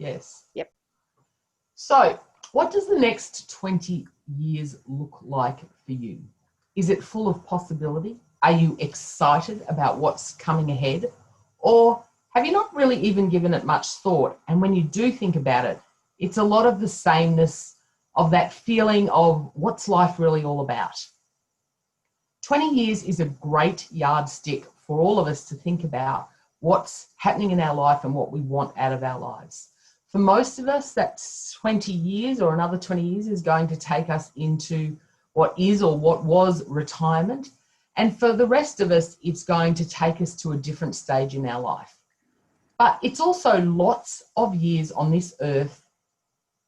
Yes. Yep. So what does the next 20 years look like for you? Is it full of possibility? Are you excited about what's coming ahead? Or have you not really even given it much thought? And when you do think about it, it's a lot of the sameness of that feeling of what's life really all about. 20 years is a great yardstick for all of us to think about what's happening in our life and what we want out of our lives. For most of us, that 20 years or another 20 years is going to take us into what is or what was retirement. And for the rest of us, it's going to take us to a different stage in our life. But it's also lots of years on this earth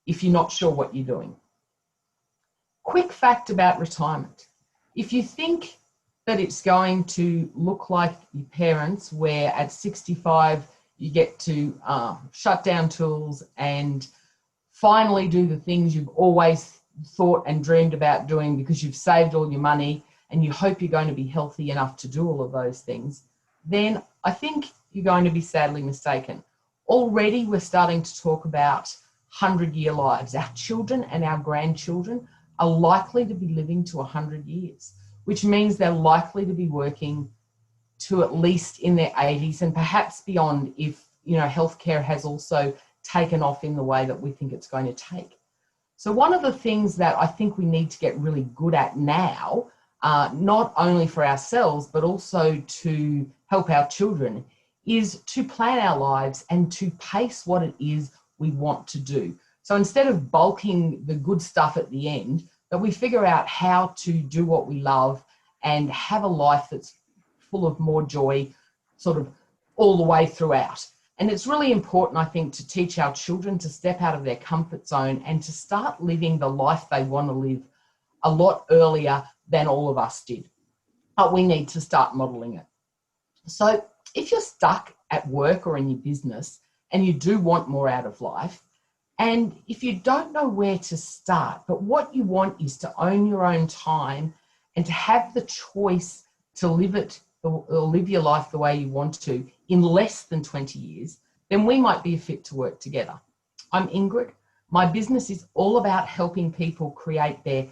if you're not sure what you're doing. Quick fact about retirement. If you think that it's going to look like your parents, where at 65 you get to shut down tools and finally do the things you've always thought and dreamed about doing because you've saved all your money and you hope you're going to be healthy enough to do all of those things, then I think you're going to be sadly mistaken. Already we're starting to talk about 100-year lives. Our children and our grandchildren are likely to be living to 100 years, which means they're likely to be working to at least in their 80s and perhaps beyond if, healthcare has also taken off in the way that we think it's going to take. So one of the things that I think we need to get really good at now, not only for ourselves, but also to help our children, is to plan our lives and to pace what it is we want to do. So instead of bulking the good stuff at the end, that we figure out how to do what we love and have a life that's full of more joy sort of all the way throughout. And it's really important, I think, to teach our children to step out of their comfort zone and to start living the life they want to live a lot earlier than all of us did. But we need to start modeling it. So if you're stuck at work or in your business and you do want more out of life, and if you don't know where to start, but what you want is to own your own time and to have the choice to live it or live your life the way you want to in less than 20 years, then we might be a fit to work together. I'm Ingrid. My business is all about helping people create their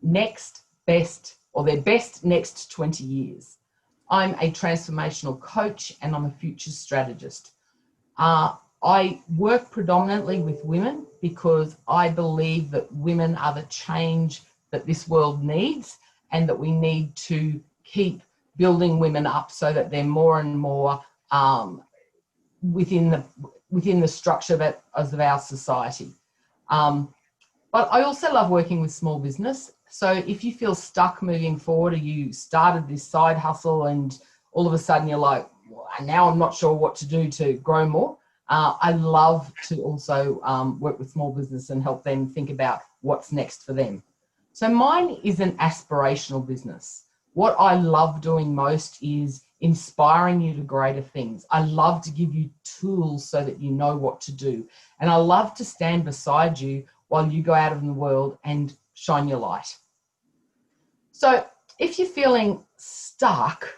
next best or their best next 20 years. I'm a transformational coach and I'm a future strategist. I work predominantly with women because I believe that women are the change that this world needs and that we need to keep building women up so that they're more and more within the structure of our society. But I also love working with small business. So if you feel stuck moving forward or you started this side hustle and all of a sudden you're like, well, now I'm not sure what to do to grow more, I love to also work with small business and help them think about what's next for them. So mine is an aspirational business. What I love doing most is inspiring you to greater things. I love to give you tools so that you know what to do. And I love to stand beside you while you go out in the world and shine your light. So if you're feeling stuck,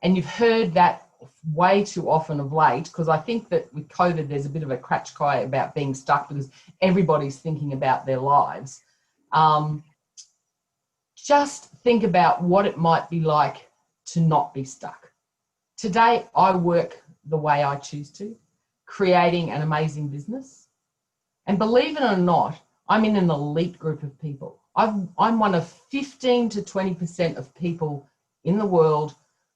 and you've heard that way too often of late, because I think that with COVID, there's a bit of a crash cry about being stuck because everybody's thinking about their lives. Just think about what it might be like to not be stuck. Today, I work the way I choose to, creating an amazing business. And believe it or not, I'm in an elite group of people. I'm one of 15 to 20% of people in the world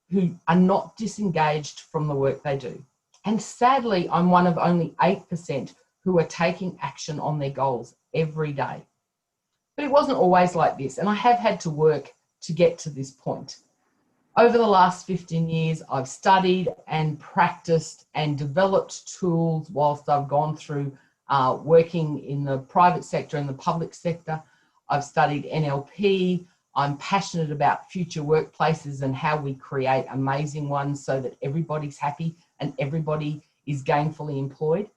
who are not disengaged from the work they do. And sadly, I'm one of only 8% who are taking action on their goals every day. But it wasn't always like this, and I have had to work to get to this point. Over the last 15 years, I've studied and practiced and developed tools whilst I've gone through working in the private sector and the public sector. I've studied NLP. I'm passionate about future workplaces and how we create amazing ones so that everybody's happy and everybody is gainfully employed.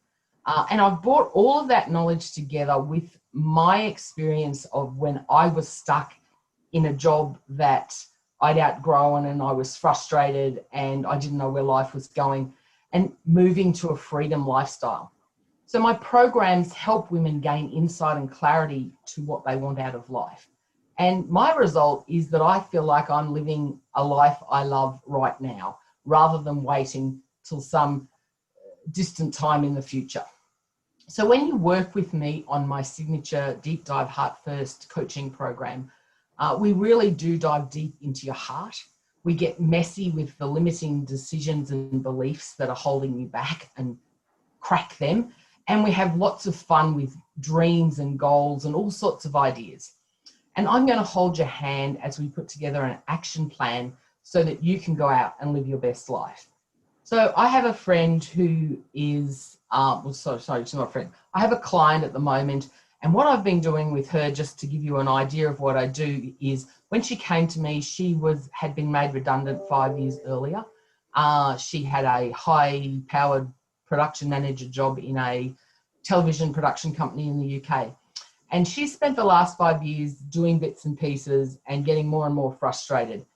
And I've brought all of that knowledge together with my experience of when I was stuck in a job that I'd outgrown and I was frustrated and I didn't know where life was going, and moving to a freedom lifestyle. So my programs help women gain insight and clarity to what they want out of life. And my result is that I feel like I'm living a life I love right now, rather than waiting till some distant time in the future. So when you work with me on my signature Deep Dive Heart First coaching program, we really do dive deep into your heart. We get messy with the limiting decisions and beliefs that are holding you back and crack them. And we have lots of fun with dreams and goals and all sorts of ideas. And I'm going to hold your hand as we put together an action plan so that you can go out and live your best life. So I have a friend who is, sorry, she's not a friend. I have a client at the moment, and what I've been doing with her, just to give you an idea of what I do, is when she came to me, she had been made redundant 5 years earlier. She had a high-powered production manager job in a television production company in the UK. And she spent the last 5 years doing bits and pieces and getting more and more frustrated.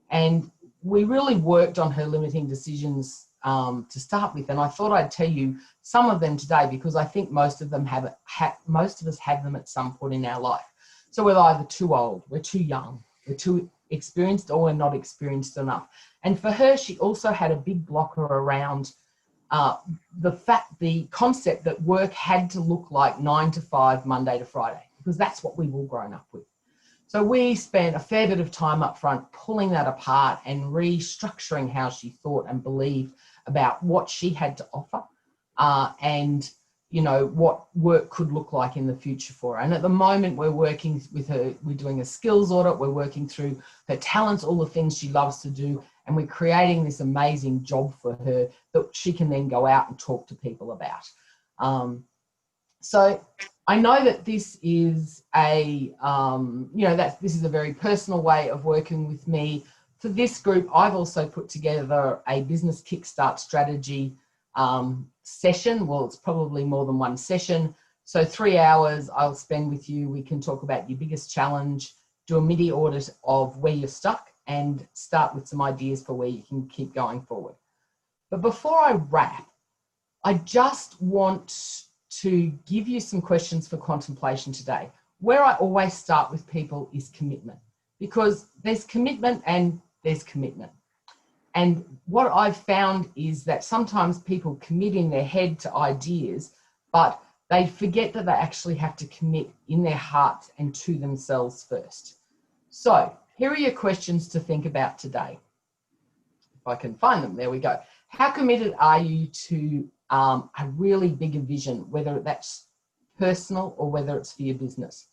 And we really worked on her limiting decisions to start with. And I thought I'd tell you some of them today, because I think most of us have them at some point in our life. So we're either too old, we're too young, we're too experienced, or we're not experienced enough. And for her, she also had a big blocker around the concept that work had to look like 9 to 5, Monday to Friday, because that's what we've all grown up with. So we spent a fair bit of time up front pulling that apart and restructuring how she thought and believed about what she had to offer, and, you know, what work could look like in the future for her. And at the moment, we're working with her, we're doing a skills audit, we're working through her talents, all the things she loves to do, and we're creating this amazing job for her that she can then go out and talk to people about. So I know that this is this is a very personal way of working with me. For this group, I've also put together a business kickstart strategy session. Well, it's probably more than one session. So 3 hours I'll spend with you. We can talk about your biggest challenge, do a mini audit of where you're stuck, and start with some ideas for where you can keep going forward. But before I wrap, I just want to give you some questions for contemplation today. Where I always start with people is commitment, because there's commitment and there's commitment. And what I've found is that sometimes people commit in their head to ideas, but they forget that they actually have to commit in their hearts and to themselves first. So here are your questions to think about today. If I can find them, there we go. How committed are you to a really bigger vision, whether that's personal or whether it's for your business?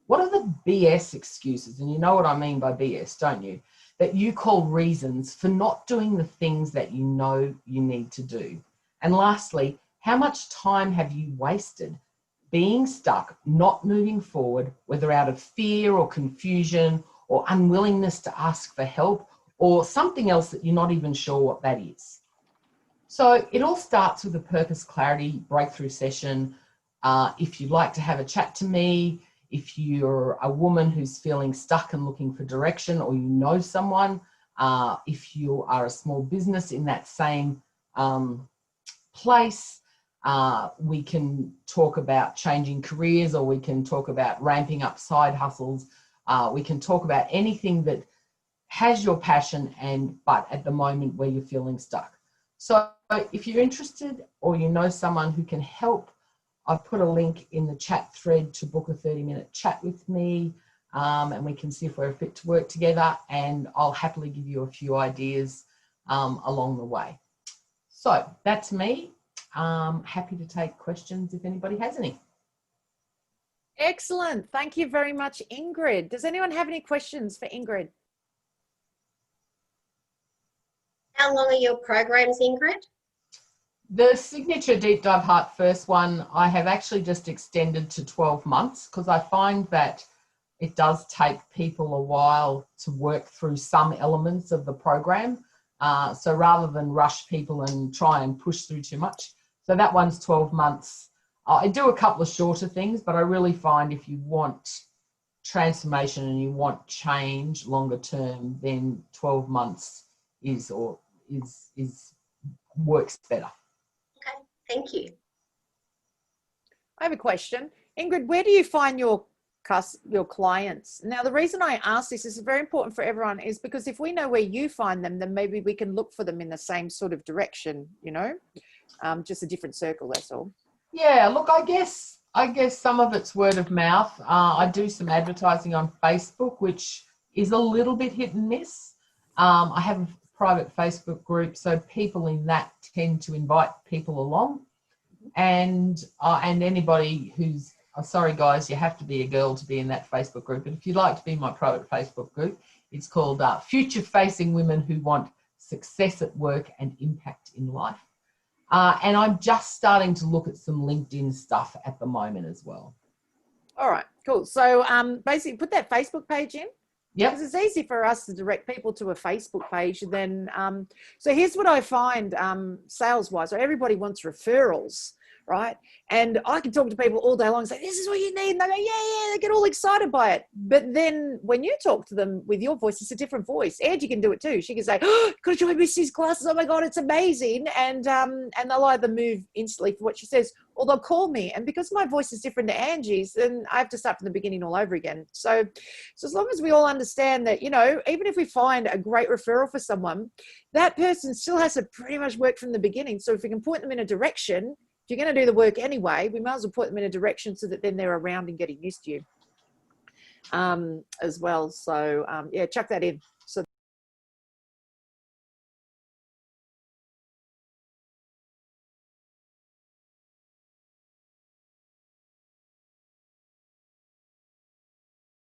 What are the BS excuses, and you know what I mean by BS, don't you, that you call reasons for not doing the things that you know you need to do? And lastly, how much time have you wasted being stuck, not moving forward, whether out of fear or confusion or unwillingness to ask for help, or something else that you're not even sure what that is? So it all starts with a purpose clarity breakthrough session. If you'd like to have a chat to me, if you're a woman who's feeling stuck and looking for direction, or you know someone, if you are a small business in that same place, we can talk about changing careers, or we can talk about ramping up side hustles. We can talk about anything that has your passion but at the moment where you're feeling stuck. So if you're interested, or you know someone who can help, I've put a link in the chat thread to book a 30-minute chat with me, and we can see if we're fit to work together, and I'll happily give you a few ideas along the way. So that's me. Happy to take questions if anybody has any. Excellent. Thank you very much, Ingrid. Does anyone have any questions for Ingrid? How long are your programs, Ingrid? The signature Deep Dive Heart First one, I have actually just extended to 12 months, because I find that it does take people a while to work through some elements of the program. So rather than rush people and try and push through too much. So that one's 12 months. I do a couple of shorter things, but I really find if you want transformation and you want change longer term, then 12 months works better. Okay, thank you. I have a question. Ingrid, where do you find your clients? Now, the reason I ask this is very important for everyone is because if we know where you find them, then maybe we can look for them in the same sort of direction, you know, just a different circle, that's all. Yeah, look, I guess some of it's word of mouth. I do some advertising on Facebook, which is a little bit hit and miss. I have a private Facebook group, so people in that tend to invite people along, and anybody who's sorry guys, you have to be a girl to be in that Facebook group. But if you'd like to be in my private Facebook group, it's called Future Facing Women Who Want Success at Work and Impact in Life. And I'm just starting to look at some LinkedIn stuff at the moment as well. All right, cool. So basically put that Facebook page in. Yep. Because it's easy for us to direct people to a Facebook page. And then, so here's what I find sales-wise. So everybody wants referrals, right? And I can talk to people all day long and say, this is what you need. And they go, yeah, they get all excited by it. But then when you talk to them with your voice, it's a different voice. Angie can do it too. She can say, oh, could you join Missy's classes? Oh my God, it's amazing. And they'll either move instantly for what she says, or they'll call me. And because my voice is different to Angie's, then I have to start from the beginning all over again. So as long as we all understand that, you know, even if we find a great referral for someone, that person still has to pretty much work from the beginning. So if we can point them in a direction, if you're going to do the work anyway, we might as well put them in a direction so that then they're around and getting used to you as well. So yeah, chuck that in. So